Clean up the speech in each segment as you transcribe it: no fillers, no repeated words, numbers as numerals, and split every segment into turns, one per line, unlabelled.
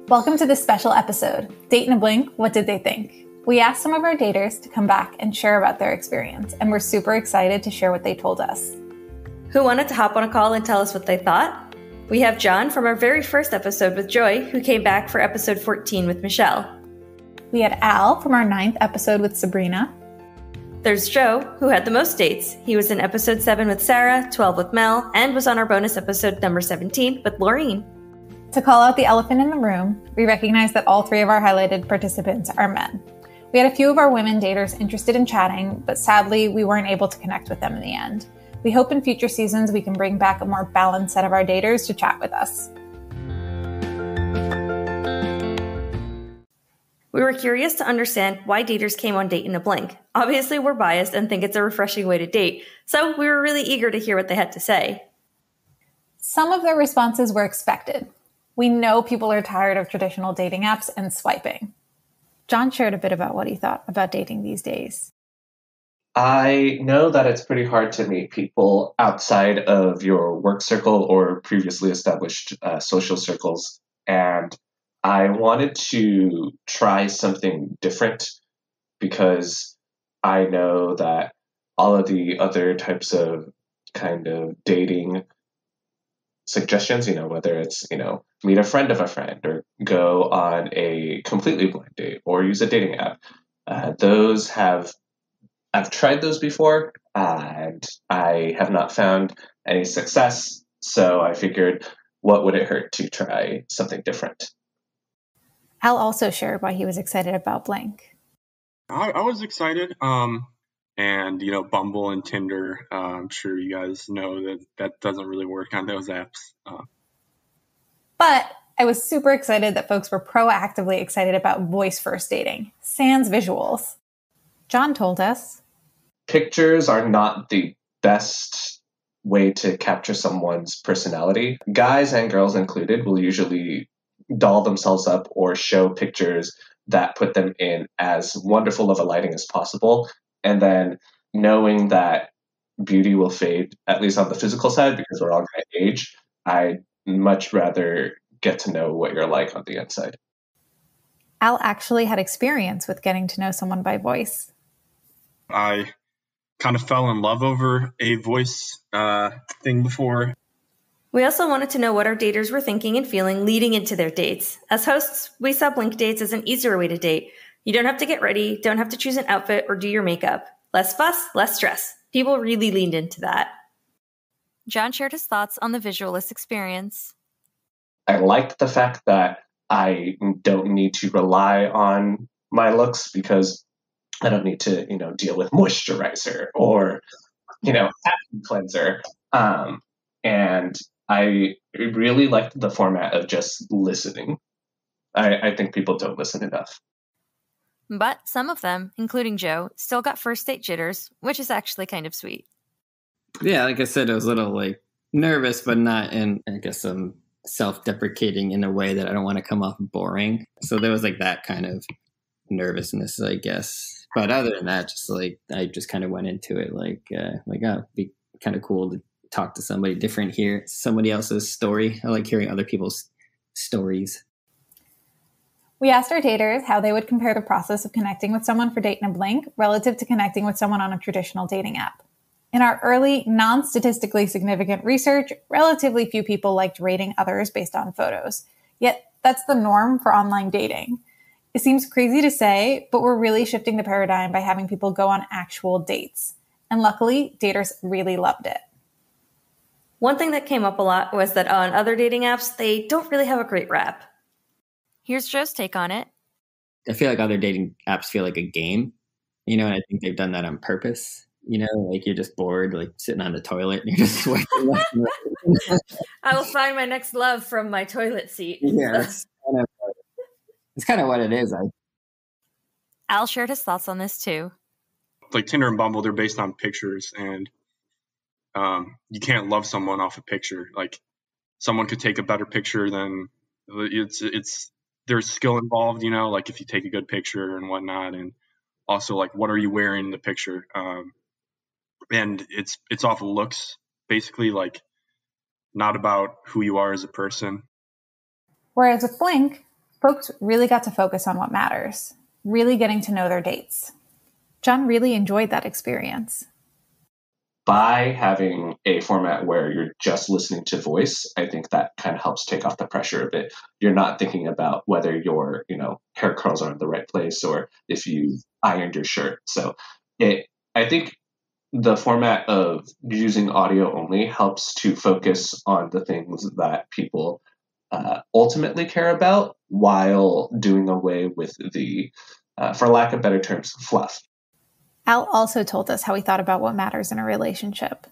Welcome to this special episode, Date in a Blink, What Did They Think? We asked some of our daters to come back and share about their experience, and we're super excited to share what they told us.
Who wanted to hop on a call and tell us what they thought? We have John from our very first episode with Joy, who came back for episode 14 with Michelle.
We had Al from our 9th episode with Sabrina.
There's Joe, who had the most dates. He was in episode 7 with Sarah, 12 with Mel, and was on our bonus episode number 17 with Laureen.
To call out the elephant in the room, we recognize that all 3 of our highlighted participants are men. We had a few of our women daters interested in chatting, but sadly, we weren't able to connect with them in the end. We hope in future seasons we can bring back a more balanced set of our daters to chat with us.
We were curious to understand why daters came on Date in a Blink. Obviously, we're biased and think it's a refreshing way to date, so we were really eager to hear what they had to say.
Some of their responses were expected. We know people are tired of traditional dating apps and swiping. John shared a bit about what he thought about dating these days.
I know that it's pretty hard to meet people outside of your work circle or previously established social circles, and I wanted to try something different because I know that all of the other types of kind of dating suggestions, whether it's, meet a friend of a friend or go on a completely blind date or use a dating app, I've tried those before and I have not found any success. So I figured, what would it hurt to try something different?
Al also shared why he was excited about Blink.
I was excited. And, Bumble and Tinder, I'm sure you guys know that doesn't really work on those apps.
But I was super excited that folks were proactively excited about voice first dating, sans visuals. John told us,
pictures are not the best way to capture someone's personality. Guys and girls included will usually doll themselves up or show pictures that put them in as wonderful of a lighting as possible. And then knowing that beauty will fade, at least on the physical side, because we're all going to age, I'd much rather get to know what you're like on the inside.
Al actually had experience with getting to know someone by voice.
I kind of fell in love over a voice thing before.
We also wanted to know what our daters were thinking and feeling leading into their dates. As hosts, we saw Blink dates as an easier way to date. You don't have to get ready, don't have to choose an outfit or do your makeup. Less fuss, less stress. People really leaned into that. John shared his thoughts on the visualist experience.
I liked the fact that I don't need to rely on my looks because I don't need to, deal with moisturizer or, acne cleanser. And I really liked the format of just listening. I think people don't listen enough.
But some of them, including Joe, still got first date jitters, which is actually kind of sweet.
Yeah, like I said, I was a little nervous, but not in, self-deprecating in a way that I don't want to come off boring. So there was that kind of nervousness, I guess. But other than that, I just kind of went into it it'd be kind of cool to talk to somebody different, hear somebody else's story. I like hearing other people's stories.
We asked our daters how they would compare the process of connecting with someone for Date in a Blink relative to connecting with someone on a traditional dating app. In our early, non-statistically significant research, relatively few people liked rating others based on photos. Yet, that's the norm for online dating. It seems crazy to say, but we're really shifting the paradigm by having people go on actual dates. And luckily, daters really loved it.
One thing that came up a lot was that on other dating apps, they don't really have a great rap. Here's Joe's take on it.
I feel like other dating apps feel like a game, and I think they've done that on purpose. You're just bored, sitting on the toilet and you're just swiping left and right.
I will find my next love from my toilet seat.
Yeah, it's kind of what it is.
Al shared his thoughts on this too.
Tinder and Bumble, they're based on pictures, and you can't love someone off a picture. Someone could take a better picture than there's skill involved, if you take a good picture and whatnot, and also what are you wearing in the picture? And it's off of looks, basically, not about who you are as a person.
Whereas with Blink, Folks really got to focus on what matters, really getting to know their dates. John really enjoyed that experience.
By having a format where you're just listening to voice, I think that kind of helps take off the pressure a bit. You're not thinking about whether your, hair curls are in the right place or if you ironed your shirt. So I think the format of using audio only helps to focus on the things that people ultimately care about while doing away with the, for lack of better terms, fluff.
Al also told us how he thought about what matters in a relationship.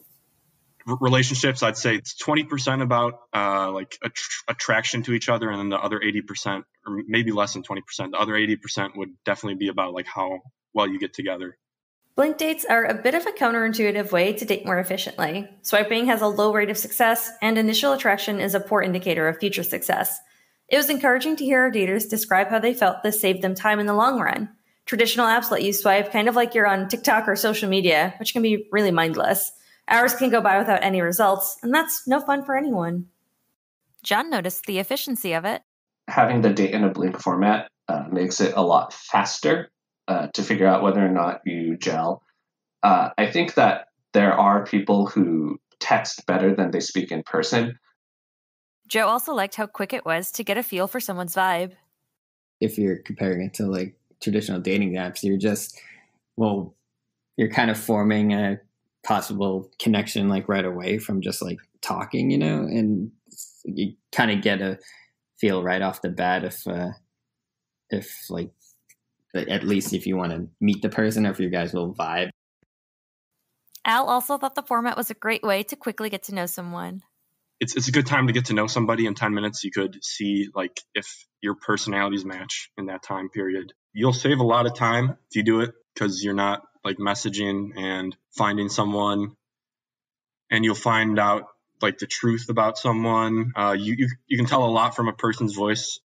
Relationships, I'd say it's 20% about attraction to each other, and then the other 80%, or maybe less than 20%, the other 80% would definitely be about like how well you get together.
Blink dates are a bit of a counterintuitive way to date more efficiently. Swiping has a low rate of success, and initial attraction is a poor indicator of future success. It was encouraging to hear our daters describe how they felt this saved them time in the long run. Traditional apps let you swipe kind of like you're on TikTok or social media, which can be really mindless. Hours can go by without any results, and that's no fun for anyone. John noticed the efficiency of it.
Having the date in a blink format makes it a lot faster to figure out whether or not you gel. I think that there are people who text better than they speak in person.
Joe also liked how quick it was to get a feel for someone's vibe.
If you're comparing it to like traditional dating apps, you're kind of forming a possible connection like right away from just like talking, and you kind of get a feel right off the bat if like at least if you want to meet the person or if you guys will vibe.
Al also thought the format was a great way to quickly get to know someone.
It's a good time to get to know somebody. In 10 minutes, you could see like if your personalities match in that time period. You'll save a lot of time if you do it because you're not like messaging and finding someone, and you'll find out like the truth about someone. You can tell a lot from a person's voice.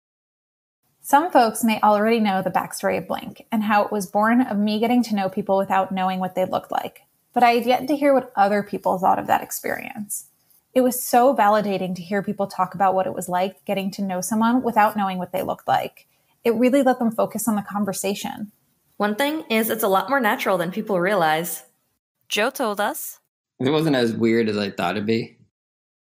Some folks may already know the backstory of Blink and how it was born of me getting to know people without knowing what they looked like. But I had yet to hear what other people thought of that experience. It was so validating to hear people talk about what it was like getting to know someone without knowing what they looked like. It really let them focus on the conversation.
One thing is it's a lot more natural than people realize. Joe told us.
It wasn't as weird as I thought it'd be.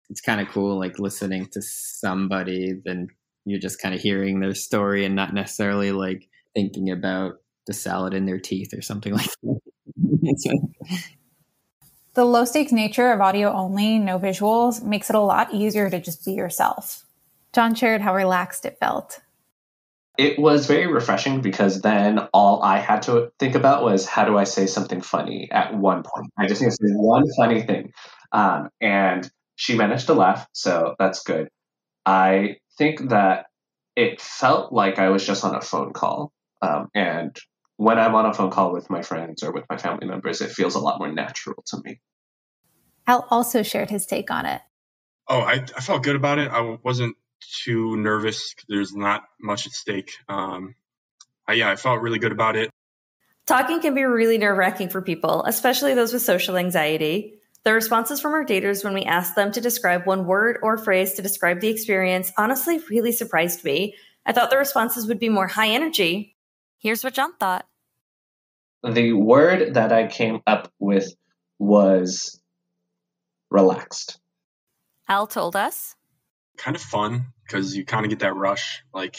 It's kind of cool, like listening to somebody, then you're just kind of hearing their story and not necessarily like thinking about the salad in their teeth or something like that.
The low-stakes nature of audio only, no visuals, makes it a lot easier to just be yourself. John shared how relaxed it felt.
It was very refreshing because then all I had to think about was how do I say something funny at one point. I just need to say one funny thing. And she managed to laugh, so that's good. I think that it felt like I was just on a phone call. And when I'm on a phone call with my friends or with my family members, it feels a lot more natural to me.
Al also shared his take on it.
Oh, I felt good about it. I wasn't too nervous. There's not much at stake. I felt really good about it.
Talking can be really nerve-wracking for people, especially those with social anxiety. The responses from our daters when we asked them to describe one word or phrase to describe the experience honestly really surprised me. I thought the responses would be more high energy. Here's what John thought.
The word that I came up with was relaxed.
Al told us.
Kind of fun because you kind of get that rush, like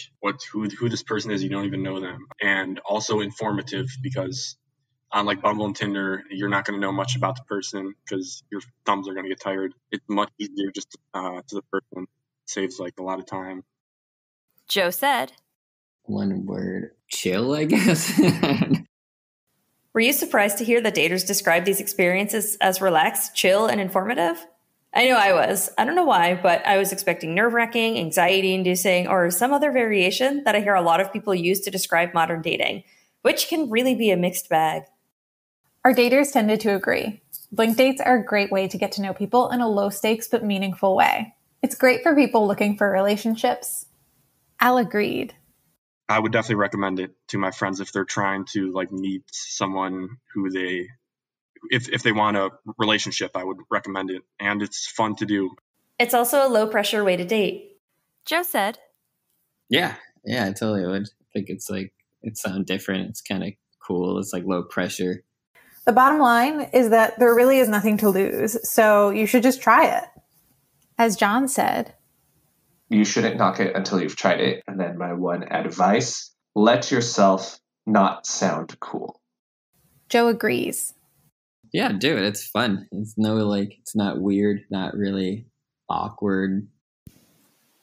who this person is, you don't even know them. And also informative because on like Bumble and Tinder, you're not going to know much about the person because your thumbs are going to get tired. It's much easier just to the person. It saves like a lot of time.
Joe said.
One word, chill, I guess.
Were you surprised to hear the daters describe these experiences as relaxed, chill, and informative? I know I was. I don't know why, but I was expecting nerve-wracking, anxiety-inducing, or some other variation that I hear a lot of people use to describe modern dating, which can really be a mixed bag.
Our daters tended to agree. Blink dates are a great way to get to know people in a low-stakes but meaningful way. It's great for people looking for relationships. Al agreed.
I would definitely recommend it to my friends if they're trying to like meet someone who if they want a relationship, I would recommend it. And it's fun to do.
It's also a low pressure way to date. Joe said.
Yeah, Yeah, I totally would. I think it's like, it sounds different. It's kind of cool. It's like low pressure.
The bottom line is that there really is nothing to lose, so you should just try it. As John said,
you shouldn't knock it until you've tried it. And then my one advice, let yourself not sound cool.
Joe agrees.
Yeah, do it. It's fun. It's it's not weird, not really awkward.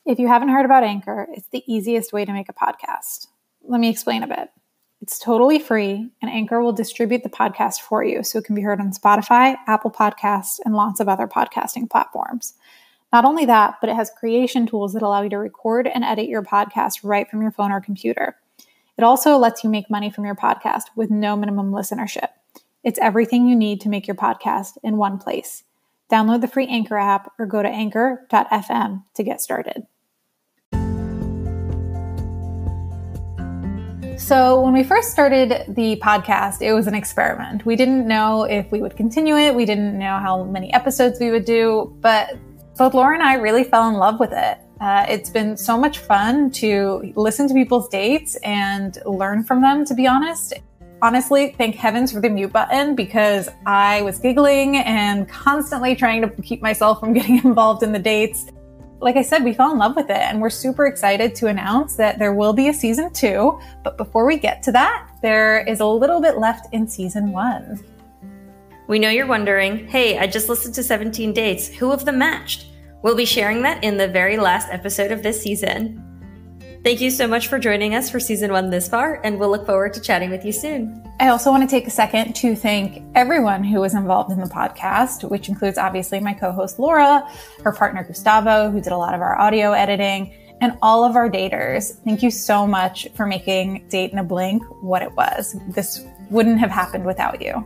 If you haven't heard about Anchor, it's the easiest way to make a podcast. Let me explain a bit. It's totally free, and Anchor will distribute the podcast for you so it can be heard on Spotify, Apple Podcasts, and lots of other podcasting platforms. Not only that, but it has creation tools that allow you to record and edit your podcast right from your phone or computer. It also lets you make money from your podcast with no minimum listenership. It's everything you need to make your podcast in one place. Download the free Anchor app or go to anchor.fm to get started. So when we first started the podcast, it was an experiment. We didn't know if we would continue it. We didn't know how many episodes we would do, but both Laura and I really fell in love with it. It's been so much fun to listen to people's dates and learn from them, to be honest. Honestly, thank heavens for the mute button, because I was giggling and constantly trying to keep myself from getting involved in the dates. Like I said, we fell in love with it, and we're super excited to announce that there will be a season 2. But before we get to that, there is a little bit left in season 1.
We know you're wondering, hey, I just listened to 17 dates. Who of them matched? We'll be sharing that in the very last episode of this season. Thank you so much for joining us for season 1 this far, and we'll look forward to chatting with you soon.
I also want to take a second to thank everyone who was involved in the podcast, which includes obviously my co-host Laura, her partner Gustavo, who did a lot of our audio editing, and all of our daters. Thank you so much for making Date in a Blink what it was. This wouldn't have happened without you.